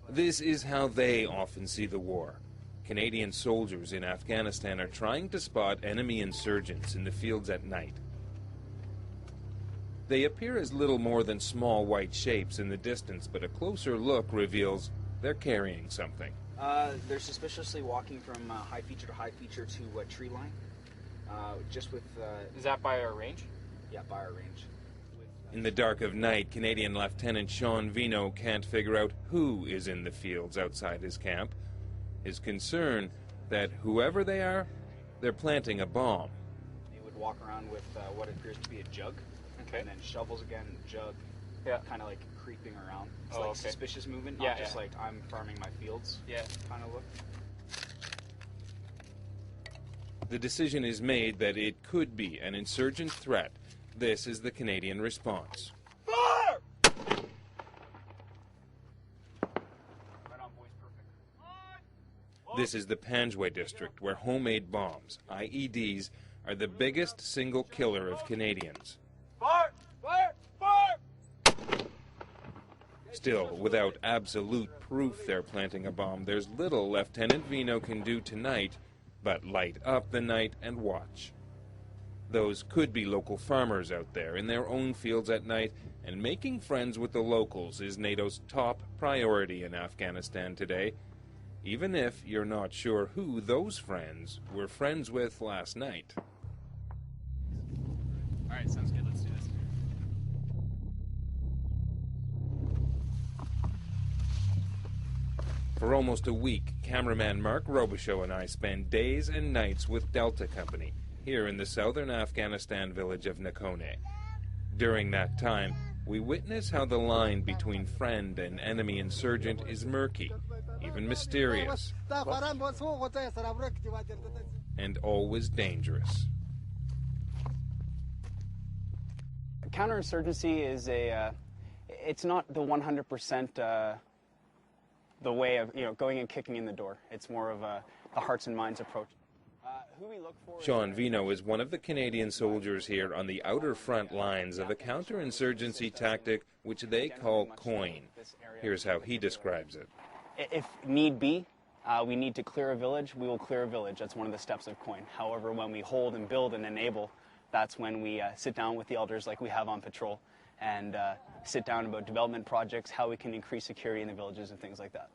This is how they often see the war. Canadian soldiers in Afghanistan are trying to spot enemy insurgents in the fields at night. They appear as little more than small white shapes in the distance, but a closer look reveals they're carrying something. They're suspiciously walking from high feature to high feature to a tree line. Just with... Is that by our range? Yeah, by our range. In the dark of night, Canadian Lieutenant Shawn Veinot can't figure out who is in the fields outside his camp. His concern that whoever they are, they're planting a bomb. They would walk around with what appears to be a jug, okay, and then shovels again, jug, yeah, kind of like creeping around. It's oh, like okay, suspicious movement, not yeah, just like I'm farming my fields, yeah, kind of look. The decision is made that it could be an insurgent threat. This is the Canadian response. Fire! Right on, boys, perfect. This is the Panjwai district, where homemade bombs, IEDs, are the biggest single killer of Canadians. Fire! Fire! Fire! Still, without absolute proof they're planting a bomb, there's little Lieutenant Veinot can do tonight but light up the night and watch. Those could be local farmers out there in their own fields at night, and making friends with the locals is NATO's top priority in Afghanistan today, even if you're not sure who those friends were friends with last night. All right, sounds good. Let's do this. For almost a week, cameraman Mark Robichaud and I spend days and nights with Delta Company here in the southern Afghanistan village of Nakhone. During that time, we witness how the line between friend and enemy insurgent is murky, even mysterious, and always dangerous. Counterinsurgency is it's not the 100% the way of going and kicking in the door. It's more of a hearts and minds approach. Who we look for. Shawn Veinot is one of the Canadian soldiers here on the outer front lines of a counterinsurgency tactic which they call COIN. Here's how he describes it. If need be, we need to clear a village, we will clear a village. That's one of the steps of COIN. However, when we hold and build and enable, that's when we sit down with the elders like we have on patrol and sit down about development projects, how we can increase security in the villages and things like that.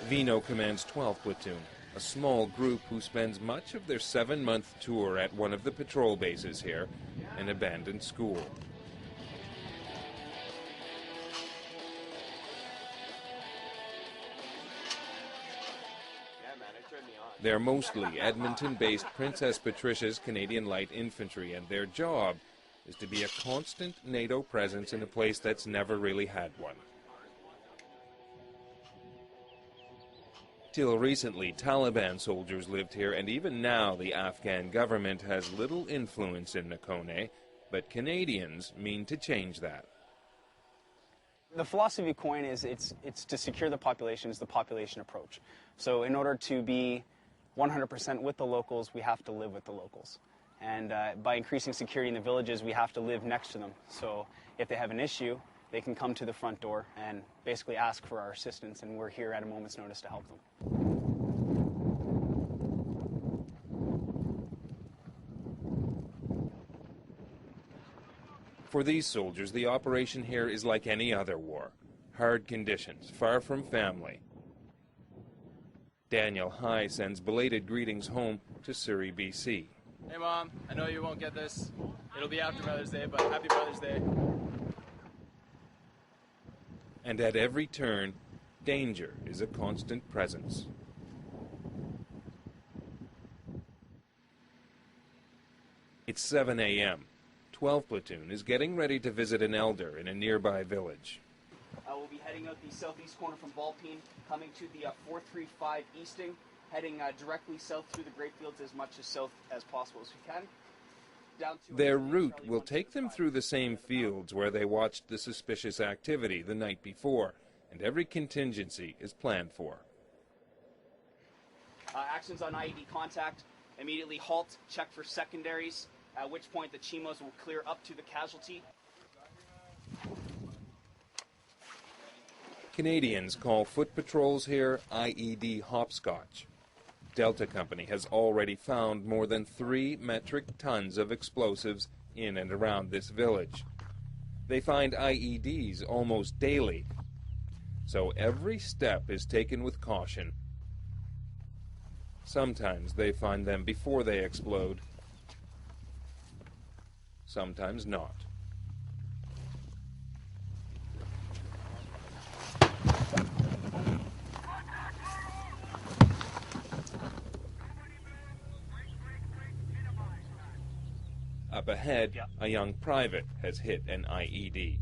Veinot commands 12th Platoon, a small group who spends much of their 7-month tour at one of the patrol bases here, an abandoned school. They're mostly Edmonton-based Princess Patricia's Canadian Light Infantry, and their job is to be a constant NATO presence in a place that's never really had one. Till recently, Taliban soldiers lived here, and even now the Afghan government has little influence in Nakhone, but Canadians mean to change that. The philosophy of COIN is it's to secure the population, is the population approach. So in order to be 100% with the locals, we have to live with the locals. And by increasing security in the villages, we have to live next to them. So if they have an issue, they can come to the front door and basically ask for our assistance, and we're here at a moment's notice to help them. For these soldiers, the operation here is like any other war. Hard conditions, far from family. Daniel High sends belated greetings home to Surrey, BC. Hey Mom, I know you won't get this. It'll be after Mother's Day, but happy Mother's Day. And at every turn, danger is a constant presence. It's 7 a.m. 12th Platoon is getting ready to visit an elder in a nearby village. We'll be heading out the southeast corner from Balpine, coming to the 435 Easting, heading directly south through the grape fields as much as south as possible as we can. Their route will take them through the same fields where they watched the suspicious activity the night before, and every contingency is planned for. Actions on IED contact, immediately halt, check for secondaries, at which point the Chimos will clear up to the casualty. Canadians call foot patrols here IED hopscotch. Delta Company has already found more than 3 metric tons of explosives in and around this village. They find IEDs almost daily, so every step is taken with caution. Sometimes they find them before they explode, sometimes not. Up ahead, a young private has hit an IED.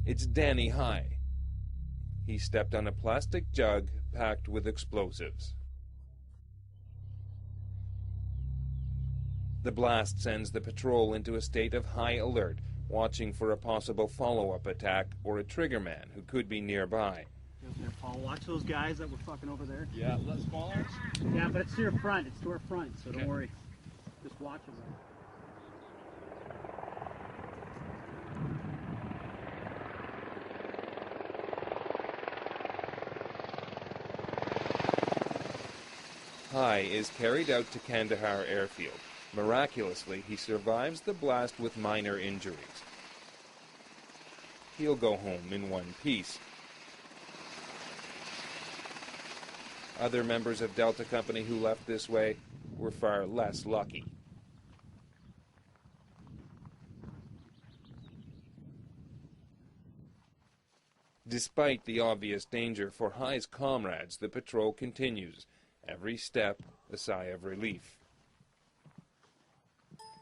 It's Danny High. He stepped on a plastic jug packed with explosives. The blast sends the patrol into a state of high alert, watching for a possible follow-up attack or a triggerman who could be nearby. Paul, watch those guys that were fucking over there. Yeah, that's smaller. Yeah, but it's to your front. It's to our front, so don't worry. Just watch them. High is carried out to Kandahar airfield. Miraculously, he survives the blast with minor injuries. He'll go home in one piece. Other members of Delta Company who left this way were far less lucky. Despite the obvious danger for High's comrades, the patrol continues. Every step, a sigh of relief.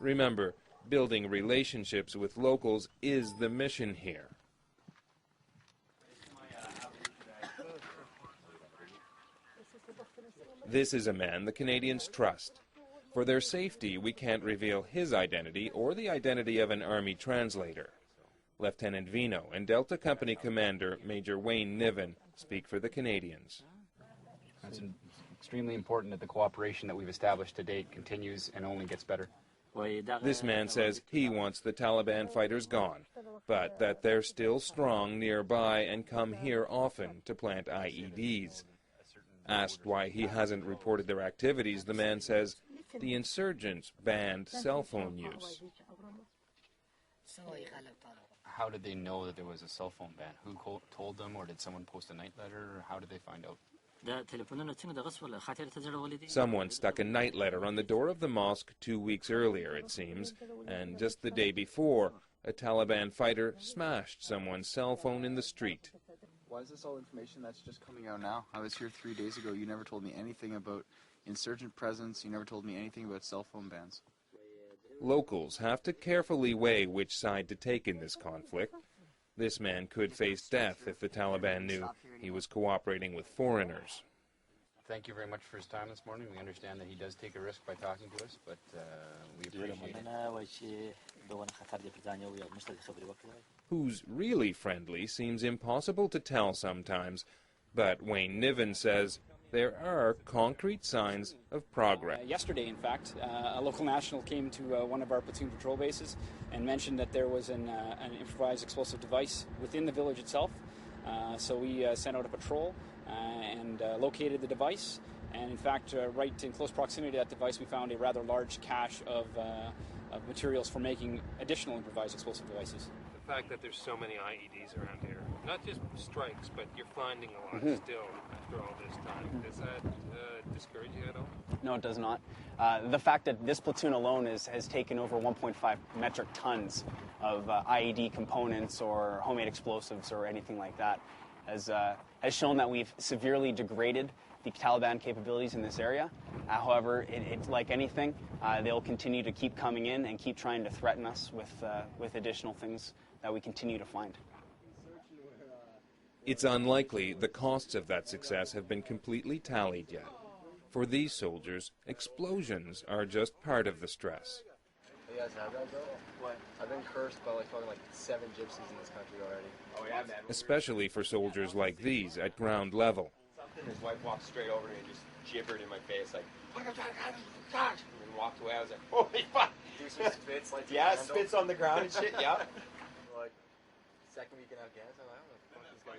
Remember, building relationships with locals is the mission here. This is a man the Canadians trust. For their safety, we can't reveal his identity or the identity of an Army translator. Lieutenant Veinot and Delta Company Commander Major Wayne Niven speak for the Canadians. It's extremely important that the cooperation that we've established to date continues and only gets better. This man says he wants the Taliban fighters gone, but that they're still strong nearby and come here often to plant IEDs. Asked why he hasn't reported their activities, the man says the insurgents banned cell phone use. How did they know that there was a cell phone ban? Who told them, or did someone post a night letter, or how did they find out? Someone stuck a night letter on the door of the mosque 2 weeks earlier, it seems, and just the day before, a Taliban fighter smashed someone's cell phone in the street. Why is this all information that's just coming out now? I was here 3 days ago. You never told me anything about insurgent presence. You never told me anything about cell phone bans. Locals have to carefully weigh which side to take in this conflict. This man could face death if the Taliban knew he was cooperating with foreigners. Thank you very much for his time this morning. We understand that he does take a risk by talking to us, but we appreciate it. Who's really friendly seems impossible to tell sometimes, but Wayne Niven says there are concrete signs of progress. Yesterday, in fact, a local national came to one of our platoon patrol bases and mentioned that there was an improvised explosive device within the village itself. So we sent out a patrol and located the device. And in fact, right in close proximity to that device, we found a rather large cache of materials for making additional improvised explosive devices. The fact that there's so many IEDs around here, not just strikes, but you're finding a lot still after all this time. Does that discourage you at all? No, it does not. The fact that this platoon alone has taken over 1.5 metric tons of IED components or homemade explosives or anything like that has shown that we've severely degraded the Taliban capabilities in this area. However, it's like anything, they'll continue to keep coming in and keep trying to threaten us with additional things that we continue to find. It's unlikely the costs of that success have been completely tallied yet. For these soldiers, explosions are just part of the stress. You guys have that, though? What? I've been cursed by like 7 gypsies in this country already. Oh, yeah, man. Especially for soldiers like these at ground level. His wife walked straight over me and just gibbered in my face, like, and then walked away. I was like, holy fuck! Do some spits, like, yeah, spits on the ground and shit, yeah. Like, Second week in Afghanistan, I don't know what the fuck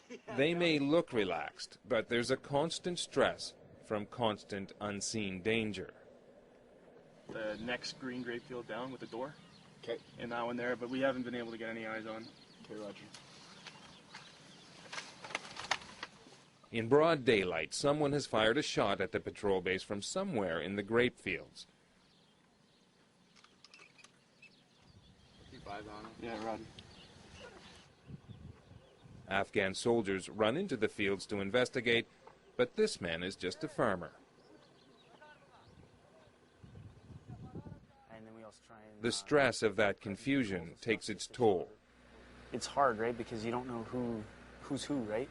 these guys do. They may look relaxed, but there's a constant stress from constant unseen danger. The next green grape field down with the door. Okay. And that one there, but we haven't been able to get any eyes on. Okay, roger. In broad daylight, someone has fired a shot at the patrol base from somewhere in the grape fields. Keep eyes on him. Yeah, roger. Afghan soldiers run into the fields to investigate, but this man is just a farmer. And then we also try and, The stress of that confusion takes its toll. it's hard, right? Because you don't know who's who, right?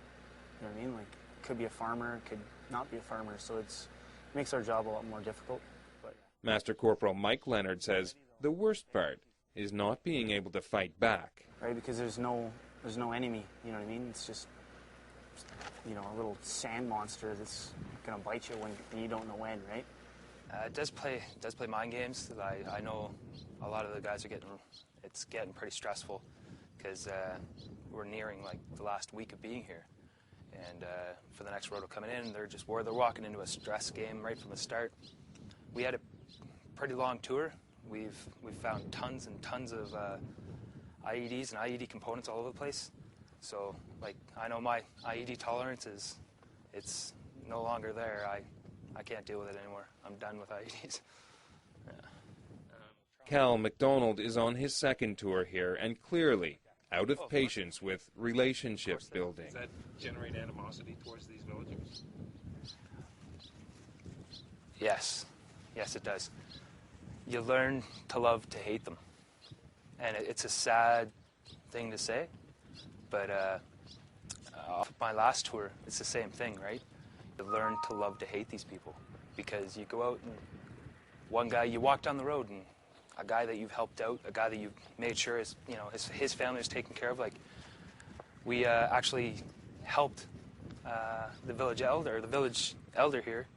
You know what I mean? Like, it could be a farmer, it could not be a farmer, so it makes our job a lot more difficult. But Master Corporal Mike Leonard says the worst part is not being able to fight back. right, because there's no enemy, you know what I mean? It's just you know, a little sand monster that's gonna bite you when you don't know when, right? It does play mind games. I know a lot of the guys are getting pretty stressful because we're nearing like the last week of being here, and for the next roto coming in, they're walking into a stress game right from the start. We had a pretty long tour. We've found tons and tons of IEDs and IED components all over the place. So like I know my IED tolerance it's no longer there. I can't deal with it anymore. I'm done with IEDs. Yeah. Cal McDonald is on his second tour here and clearly out of patience with relationship building. Does that generate animosity towards these villagers? Yes, it does. You learn to love to hate them, and it's a sad thing to say, but off my last tour, it's the same thing, right? You learn to love to hate these people because you go out and one guy, you walk down the road and a guy that you've helped out, a guy that you've made sure his family is taken care of. Like we actually helped the village elder here,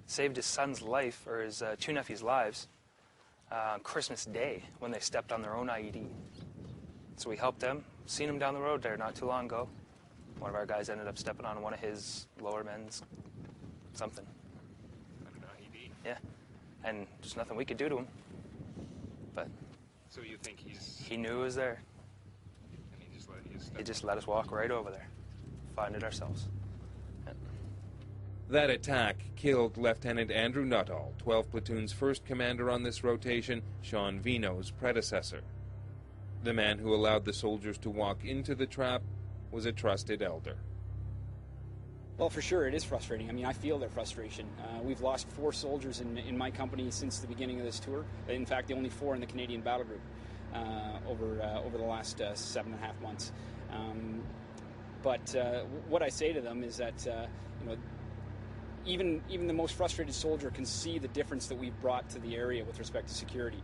saved his son's life or his two nephews' lives on Christmas Day when they stepped on their own IED. So we helped them. Seen him down the road there not too long ago. One of our guys ended up stepping on one of his lower men's something. Yeah, and there's nothing we could do to him. But so you think he knew it was there. And he just let us walk right over there, find it ourselves. Yeah. That attack killed Lieutenant Andrew Nuttall, 12 Platoon's first commander on this rotation, Shawn Veinot's predecessor. The man who allowed the soldiers to walk into the trap was a trusted elder. Well, for sure, it is frustrating. I mean, I feel their frustration. We've lost 4 soldiers in my company since the beginning of this tour. In fact, the only 4 in the Canadian battle group over the last 7.5 months. But what I say to them is that even the most frustrated soldier can see the difference that we've brought to the area with respect to security.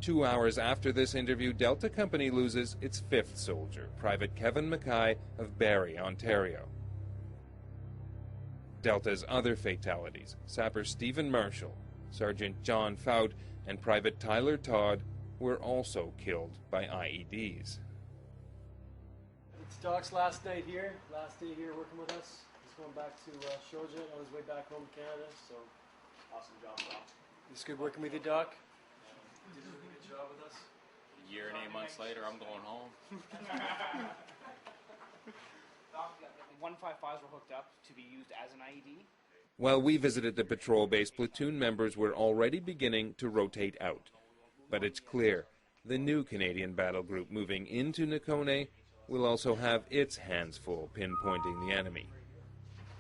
2 hours after this interview, Delta Company loses its 5th soldier, Private Kevin Mackay of Barrie, Ontario. Delta's other fatalities, Sapper Stephen Marshall, Sergeant John Fout, and Private Tyler Todd, were also killed by IEDs. It's Doc's last day here working with us. He's going back to Shoja on his way back home to Canada, so awesome job, Doc. It's good working with you, Doc. You did a really good job with us. A year and 8 months later, I'm going home. 155s were hooked up to be used as an IED. While we visited the patrol base, platoon members were already beginning to rotate out. But it's clear the new Canadian battle group moving into Nakone will also have its hands full pinpointing the enemy.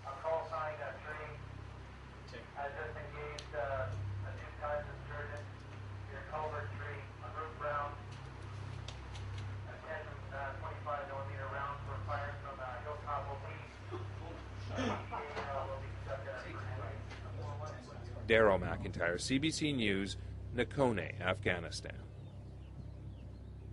A call sign tree has just engaged a new type of insurgent. Your culvert tree, a root round, a 25mm round were fired from Hilltop OP. Darryl McIntyre, CBC News, Nakone, Afghanistan.